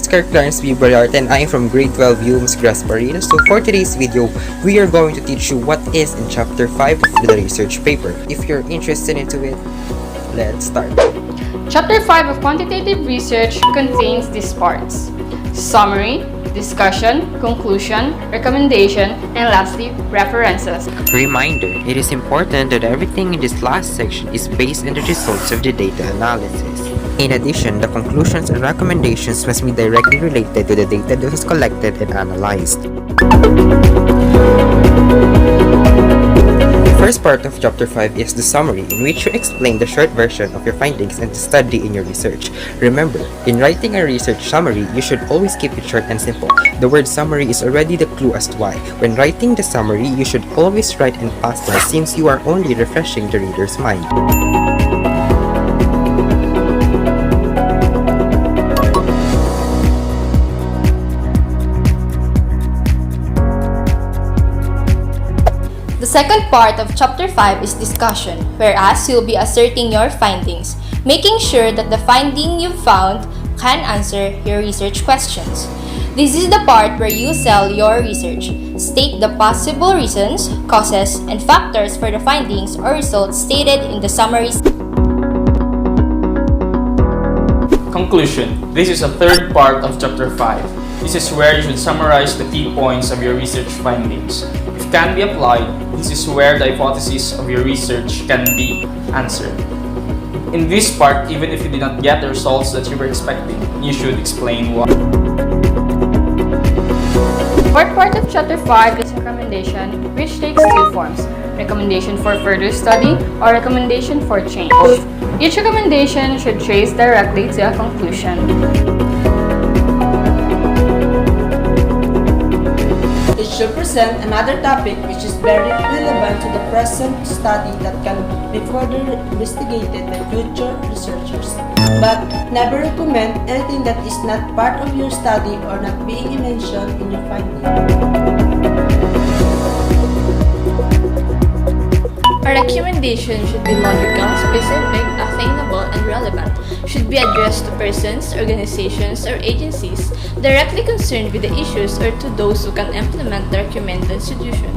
is Clarence Ballarta and I am from grade 12 HUMSS-Grasparil. So for today's video, we are going to teach you what is in chapter 5 of the research paper. If you're interested into it, let's start. Chapter 5 of quantitative research contains these parts: summary, discussion, conclusion, recommendation, and lastly, references. Reminder, it is important that everything in this last section is based on the results of the data analysis. In addition, the conclusions and recommendations must be directly related to the data that was collected and analyzed. The first part of chapter 5 is the summary, in which you explain the short version of your findings and study in your research. Remember, in writing a research summary, you should always keep it short and simple. The word summary is already the clue as to why. When writing the summary, you should always write in past tense since you are only refreshing the reader's mind. The second part of chapter 5 is discussion, whereas you'll be asserting your findings, making sure that the finding you've found can answer your research questions. This is the part where you sell your research. State the possible reasons, causes, and factors for the findings or results stated in the summary. Conclusion. This is the third part of chapter 5. This is where you should summarize the key points of your research findings. If can be applied, this is where the hypothesis of your research can be answered. In this part, even if you did not get the results that you were expecting, you should explain why. Fourth part of chapter 5 is recommendation, which takes two forms: recommendation for further study or recommendation for change. Each recommendation should trace directly to a conclusion. It should present another topic which is very relevant to the present study that can be further investigated by future researchers, but never recommend anything that is not part of your study or not being mentioned in your finding. A recommendation should be logical, specific, attainable, and relevant. Should be addressed to persons, organizations, or agencies directly concerned with the issues or to those who can implement the recommended solution.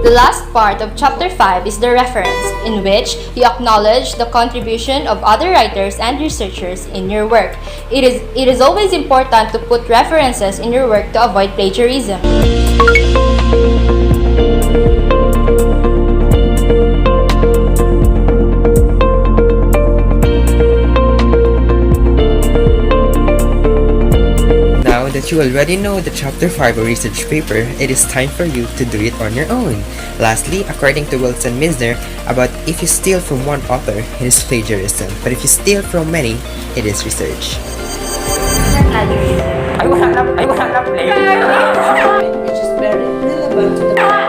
The last part of chapter 5 is the reference, in which you acknowledge the contribution of other writers and researchers in your work. It is always important to put references in your work to avoid plagiarism. Now that you already know the chapter 5 research paper, it is time for you to do it on your own. Lastly, according to Wilson Misner, about if you steal from one author, it is plagiarism, but if you steal from many, it is research. Which is very relevant to the